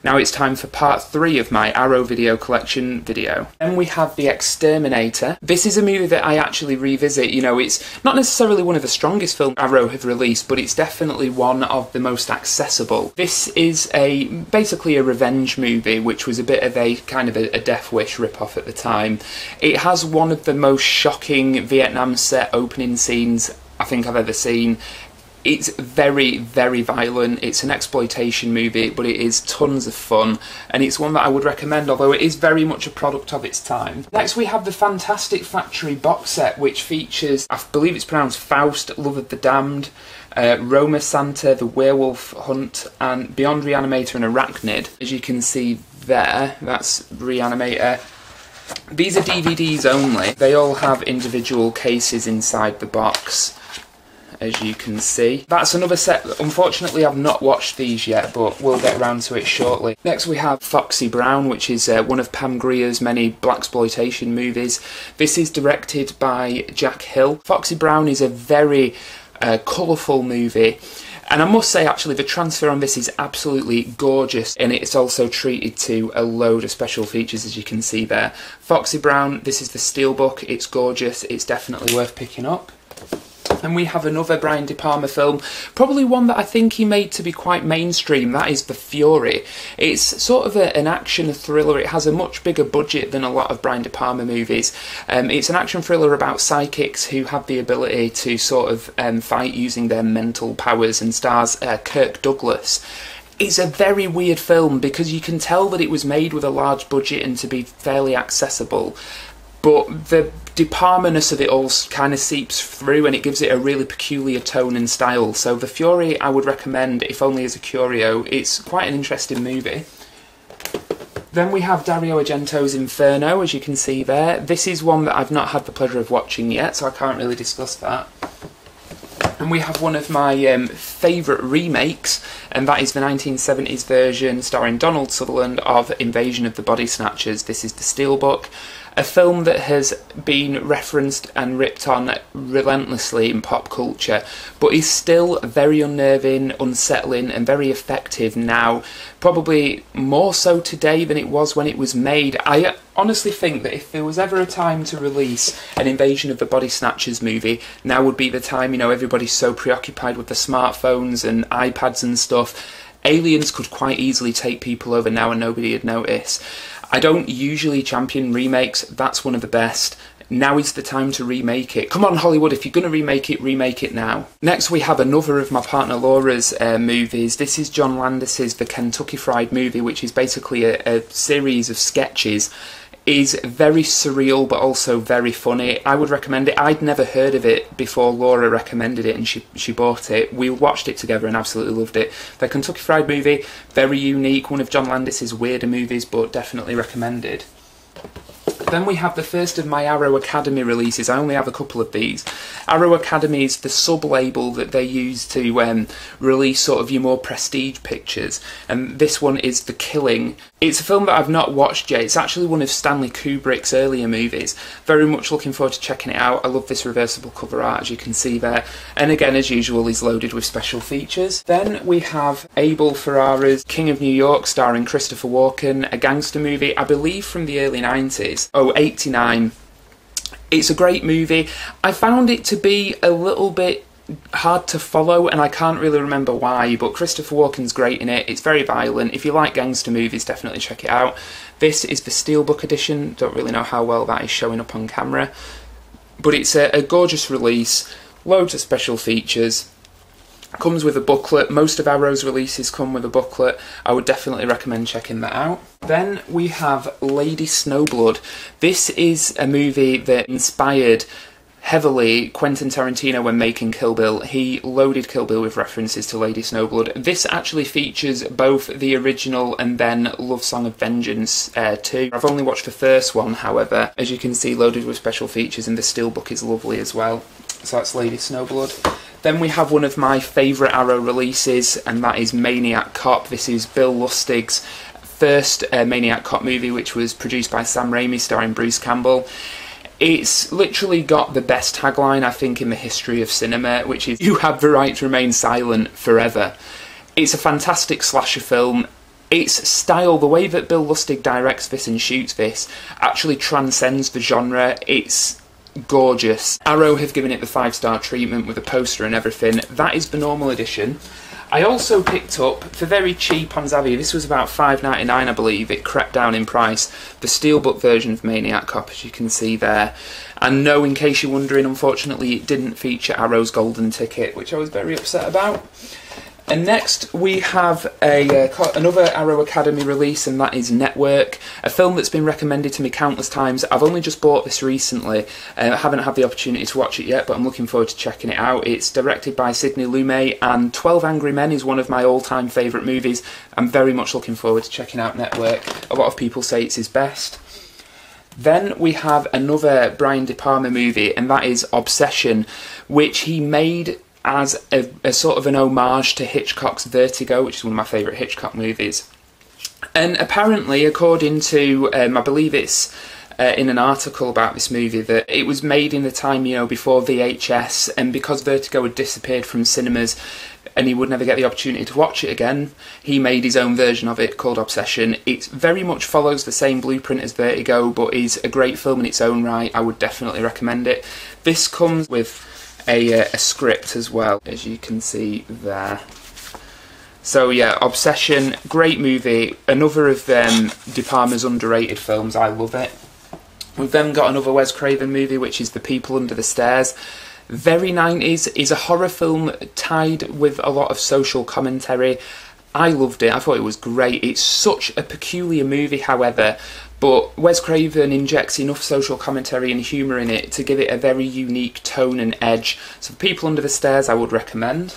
Now it's time for part 3 of my Arrow video collection video. Then we have The Exterminator. This is a movie that I actually revisit. You know, it's not necessarily one of the strongest films Arrow have released, but it's definitely one of the most accessible. This is basically a revenge movie, which was a bit of a kind of a Death Wish rip-off at the time. It has one of the most shocking Vietnam set opening scenes I think I've ever seen. It's very, very violent. It's an exploitation movie, but it is tons of fun, and it's one that I would recommend, although it is very much a product of its time. Next we have the Fantastic Factory box set, which features, I believe it's pronounced Faust, Love of the Damned, Romasanta, The Werewolf Hunt, and Beyond Re-Animator and Arachnid. As you can see there, that's Re-Animator. These are DVDs only. They all have individual cases inside the box, as you can see. That's another set. Unfortunately, I've not watched these yet, but we'll get around to it shortly. Next we have Foxy Brown, which is one of Pam Grier's many blaxploitation movies. This is directed by Jack Hill. Foxy Brown is a very colourful movie, and I must say actually the transfer on this is absolutely gorgeous, and it's also treated to a load of special features, as you can see there. Foxy Brown, this is the Steelbook. It's gorgeous. It's definitely worth picking up. And we have another Brian De Palma film, probably one that I think he made to be quite mainstream, that is The Fury. It's sort of an action thriller. It has a much bigger budget than a lot of Brian De Palma movies. It's an action thriller about psychics who have the ability to sort of fight using their mental powers, and stars Kirk Douglas. It's a very weird film because you can tell that it was made with a large budget and to be fairly accessible, but the De Palma-ness of it all kind of seeps through, and it gives it a really peculiar tone and style. So The Fury I would recommend, if only as a curio. It's quite an interesting movie. Then we have Dario Argento's Inferno, as you can see there. This is one that I've not had the pleasure of watching yet, so I can't really discuss that. And we have one of my favourite remakes, and that is the 1970s version starring Donald Sutherland of Invasion of the Body Snatchers. This is the Steelbook, a film that has been referenced and ripped on relentlessly in pop culture, but is still very unnerving, unsettling, and very effective now. Probably more so today than it was when it was made. I honestly think that if there was ever a time to release an Invasion of the Body Snatchers movie, now would be the time. You know, everybody's so preoccupied with the smartphones and iPads and stuff. Aliens could quite easily take people over now and nobody would notice. I don't usually champion remakes. That's one of the best. Now is the time to remake it. Come on, Hollywood, if you're going to remake it now. Next we have another of my partner Laura's movies. This is John Landis's The Kentucky Fried Movie, which is basically a series of sketches. Is very surreal but also very funny. I would recommend it. I'd never heard of it before Laura recommended it and she bought it. We watched it together and absolutely loved it. The Kentucky Fried Movie, very unique, one of John Landis's weirder movies, but definitely recommended. Then we have the first of my Arrow Academy releases. I only have a couple of these. Arrow Academy is the sub-label that they use to release sort of your more prestige pictures. And this one is The Killing. It's a film that I've not watched yet. It's actually one of Stanley Kubrick's earlier movies. Very much looking forward to checking it out. I love this reversible cover art, as you can see there. And again, as usual, is loaded with special features. Then we have Abel Ferrara's King of New York, starring Christopher Walken, a gangster movie, I believe from the early 90s. Oh, 89. It's a great movie. I found it to be a little bit hard to follow, and I can't really remember why, but Christopher Walken's great in it. It's very violent. If you like gangster movies, definitely check it out. This is the Steelbook edition. Don't really know how well that is showing up on camera, but it's a gorgeous release. Loads of special features. Comes with a booklet. Most of Arrow's releases come with a booklet. I would definitely recommend checking that out. Then we have Lady Snowblood. This is a movie that inspired heavily Quentin Tarantino when making Kill Bill. He loaded Kill Bill with references to Lady Snowblood. This actually features both the original and then Love Song of Vengeance 2. I've only watched the first one, however, as you can see, loaded with special features, and the Steelbook is lovely as well. So that's Lady Snowblood. Then we have one of my favourite Arrow releases, and that is Maniac Cop. This is Bill Lustig's first Maniac Cop movie, which was produced by Sam Raimi, starring Bruce Campbell. It's literally got the best tagline, I think, in the history of cinema, which is, "You have the right to remain silent forever." It's a fantastic slasher film. its style, the way that Bill Lustig directs this and shoots this, actually transcends the genre. It's gorgeous. Arrow have given it the 5-star treatment with a poster and everything. That is the normal edition. I also picked up, for very cheap on Zavvi, this was about $5.99 I believe, it crept down in price, the Steelbook version of Maniac Cop, as you can see there. And no, in case you're wondering, unfortunately it didn't feature Arrow's golden ticket, which I was very upset about. And next we have another Arrow Academy release, and that is Network, a film that's been recommended to me countless times. I've only just bought this recently, I haven't had the opportunity to watch it yet, but I'm looking forward to checking it out. It's directed by Sidney Lumet, and 12 Angry Men is one of my all-time favourite movies. I'm very much looking forward to checking out Network. A lot of people say it's his best. Then we have another Brian De Palma movie, and that is Obsession, which he made as a sort of an homage to Hitchcock's Vertigo, which is one of my favourite Hitchcock movies. And apparently, according to, I believe it's in an article about this movie, that it was made in the time, you know, before VHS, and because Vertigo had disappeared from cinemas and he would never get the opportunity to watch it again, he made his own version of it called Obsession. It very much follows the same blueprint as Vertigo, but is a great film in its own right. I would definitely recommend it. This comes with a script as well, as you can see there. So yeah, Obsession, great movie, another of De Palma's underrated films. I love it. We've then got another Wes Craven movie, which is The People Under the Stairs. Very 90s, is a horror film tied with a lot of social commentary. I loved it, I thought it was great. It's such a peculiar movie, however, but Wes Craven injects enough social commentary and humour in it to give it a very unique tone and edge. So The People Under the Stairs I would recommend.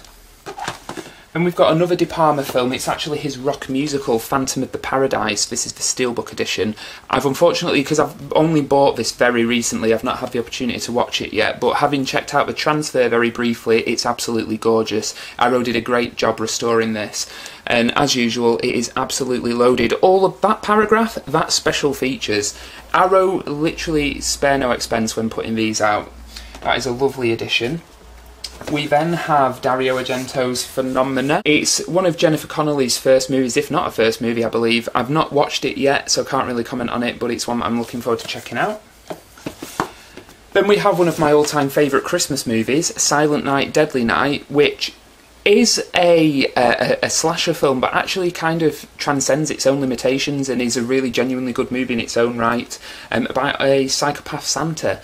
And we've got another De Palma film. It's actually his rock musical, Phantom of the Paradise. This is the Steelbook edition. I've unfortunately, because I've only bought this very recently, I've not had the opportunity to watch it yet, but having checked out the transfer very briefly, it's absolutely gorgeous. Arrow did a great job restoring this. And as usual, it is absolutely loaded. All of that paragraph, that's special features. Arrow literally spare no expense when putting these out. That is a lovely edition. We then have Dario Argento's Phenomena. It's one of Jennifer Connelly's first movies, if not a first movie, I believe. I've not watched it yet, so can't really comment on it, but it's one that I'm looking forward to checking out. Then we have one of my all-time favourite Christmas movies, Silent Night, Deadly Night, which is a slasher film, but actually kind of transcends its own limitations and is a really genuinely good movie in its own right, about a psychopath Santa.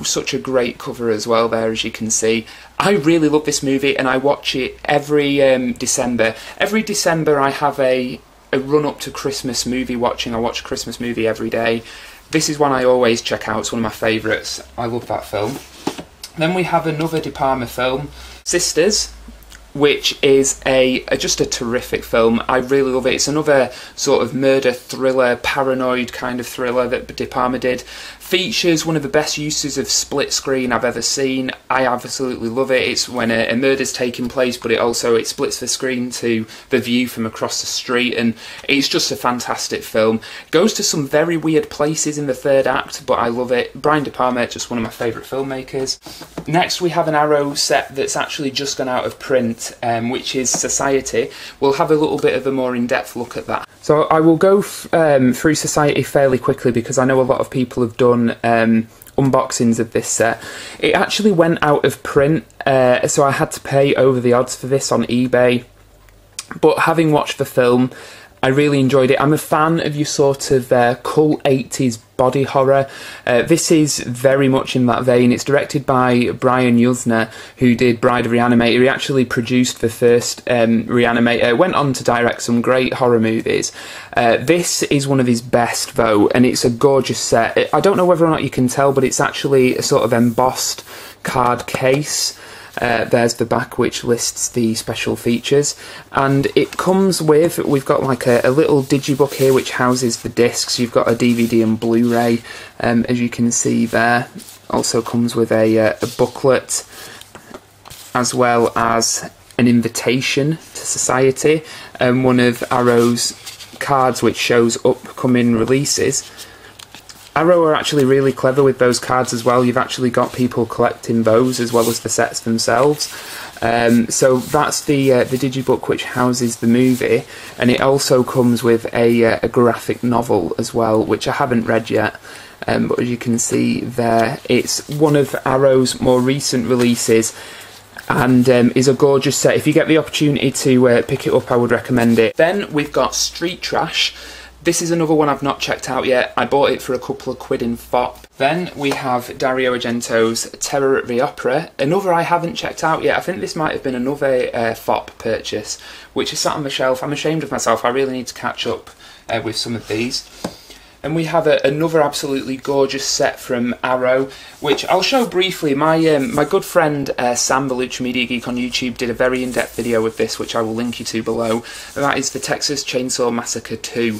Such a great cover as well there, as you can see. I really love this movie, and I watch it every December. Every December I have a run-up to Christmas movie watching. I watch a Christmas movie every day. This is one I always check out. It's one of my favourites. I love that film. Then we have another De Palma film, Sisters, which is just a terrific film. I really love it. It's another sort of murder thriller, paranoid kind of thriller that De Palma did. Features one of the best uses of split screen I've ever seen. I absolutely love it. It's when a murder's taking place, but it splits the screen to the view from across the street, and it's just a fantastic film. Goes to some very weird places in the third act, but I love it. Brian De Palma, just one of my favourite filmmakers. Next we have an Arrow set that's actually just gone out of print, which is Society. We'll have a little bit of a more in-depth look at that. So I will go through Society fairly quickly, because I know a lot of people have done unboxings of this set. It actually went out of print, so I had to pay over the odds for this on eBay, but having watched the film, I really enjoyed it. I'm a fan of your sort of cult 80s body horror. This is very much in that vein. It's directed by Brian Yuzna, who did Bride of Re-Animator. He actually produced the first Re-Animator, went on to direct some great horror movies. This is one of his best, though, and it's a gorgeous set. I don't know whether or not you can tell, but it's actually a sort of embossed card case. There's the back, which lists the special features, and it comes with, we've got like a little digibook here which houses the discs. You've got a DVD and Blu-ray, as you can see there. Also comes with a booklet, as well as an invitation to Society, and one of Arrow's cards which shows upcoming releases. Arrow are actually really clever with those cards as well. You've actually got people collecting those as well as the sets themselves. So that's the digibook which houses the movie, and it also comes with a graphic novel as well, which I haven't read yet. But as you can see there, it's one of Arrow's more recent releases, and is a gorgeous set. If you get the opportunity to pick it up, I would recommend it. Then we've got Street Trash. This is another one I've not checked out yet. I bought it for a couple of quid in FOP. Then we have Dario Argento's Terror at the Opera, another I haven't checked out yet. I think this might have been another FOP purchase, which is sat on the shelf. I'm ashamed of myself. I really need to catch up with some of these. And we have another absolutely gorgeous set from Arrow, which I'll show briefly. My good friend Sam, the Lucha Media Geek on YouTube, did a very in-depth video with this, which I will link you to below. And that is the Texas Chainsaw Massacre 2.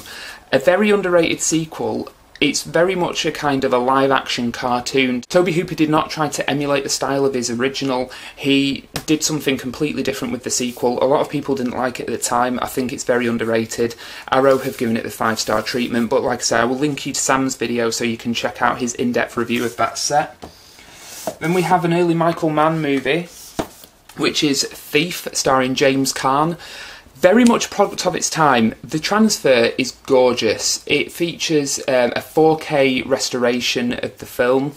A very underrated sequel. It's very much a kind of a live-action cartoon. Tobe Hooper did not try to emulate the style of his original. He did something completely different with the sequel. A lot of people didn't like it at the time. I think it's very underrated. Arrow have given it the 5-star treatment, but like I say, I will link you to Sam's video so you can check out his in-depth review of that set. Then we have an early Michael Mann movie, which is Thief, starring James Caan. Very much a product of its time. The transfer is gorgeous. It features a 4K restoration of the film.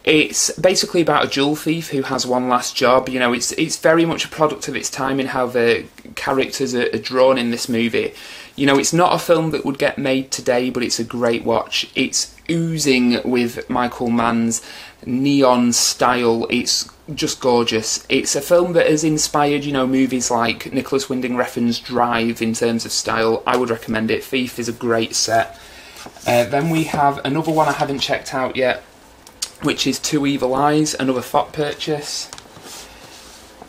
It's basically about a jewel thief who has one last job. You know, it's very much a product of its time in how the characters are drawn in this movie. You know, it's not a film that would get made today, but it's a great watch. It's oozing with Michael Mann's neon style. It's just gorgeous. It's a film that has inspired, you know, movies like Nicholas Winding Refn's Drive in terms of style. I would recommend it. Thief is a great set. Then we have another one I haven't checked out yet, which is Two Evil Eyes, another FOP purchase.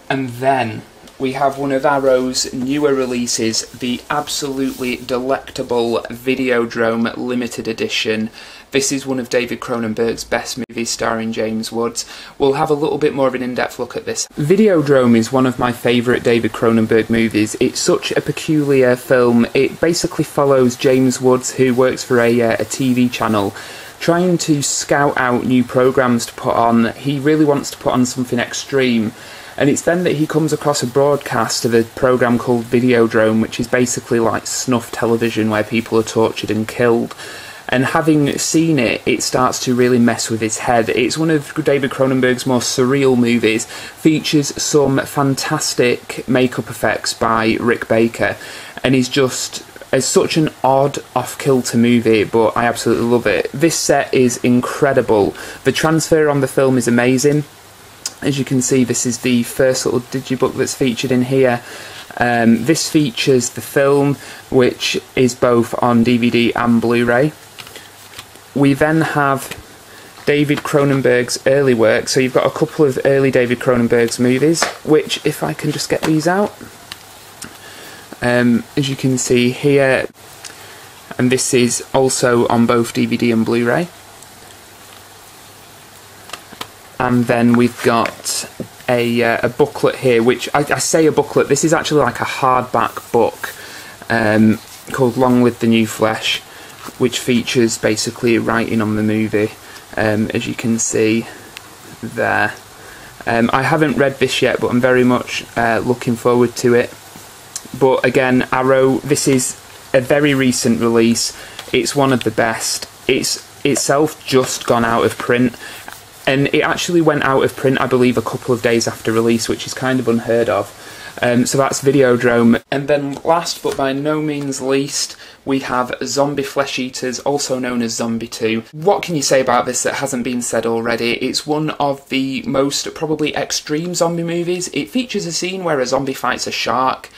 And then we have one of Arrow's newer releases, the absolutely delectable Videodrome limited edition. This is one of David Cronenberg's best movies, starring James Woods. We'll have a little bit more of an in-depth look at this. Videodrome is one of my favourite David Cronenberg movies. It's such a peculiar film. It basically follows James Woods, who works for a TV channel, trying to scout out new programmes to put on. He really wants to put on something extreme. And it's then that he comes across a broadcast of a programme called Videodrome, which is basically like snuff television where people are tortured and killed. And having seen it, it starts to really mess with his head. It's one of David Cronenberg's more surreal movies, features some fantastic makeup effects by Rick Baker, and is just it's such an odd, off-kilter movie, but I absolutely love it. This set is incredible. The transfer on the film is amazing. As you can see, this is the first little digibook that's featured in here. This features the film, which is both on DVD and Blu-ray. We then have David Cronenberg's early work. So you've got a couple of early David Cronenberg's movies, which, if I can just get these out, as you can see here, and this is also on both DVD and Blu-ray. And then we've got a booklet here, which I say a booklet, this is actually like a hardback book called Long Live the New Flesh, which features basically writing on the movie, as you can see there. I haven't read this yet, but I'm very much looking forward to it. But again, Arrow, this is a very recent release. It's one of the best. It's itself just gone out of print, and it actually went out of print, I believe, a couple of days after release, which is kind of unheard of. So that's Videodrome. And then last but by no means least, we have Zombie Flesh Eaters, also known as Zombie 2. What can you say about this that hasn't been said already? It's one of the most probably extreme zombie movies. It features a scene where a zombie fights a shark.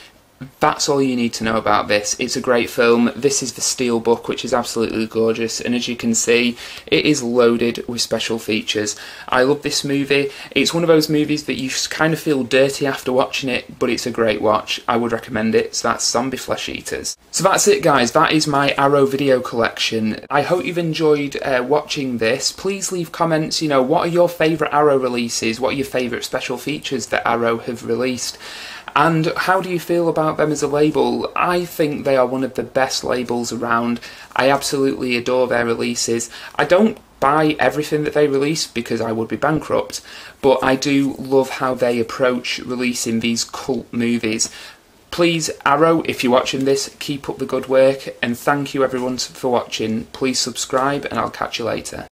That's all you need to know about this. It's a great film. This is the Steelbook, which is absolutely gorgeous, and as you can see, it is loaded with special features. I love this movie. It's one of those movies that you kind of feel dirty after watching it, but it's a great watch. I would recommend it. So that's Zombie Flesh Eaters. So that's it, guys. That is my Arrow video collection. I hope you've enjoyed watching this. Please leave comments, you know, what are your favourite Arrow releases? What are your favourite special features that Arrow have released? And how do you feel about them as a label? I think they are one of the best labels around. I absolutely adore their releases. I don't buy everything that they release because I would be bankrupt, but I do love how they approach releasing these cult movies. Please, Arrow, if you're watching this, keep up the good work, and thank you everyone for watching. Please subscribe, and I'll catch you later.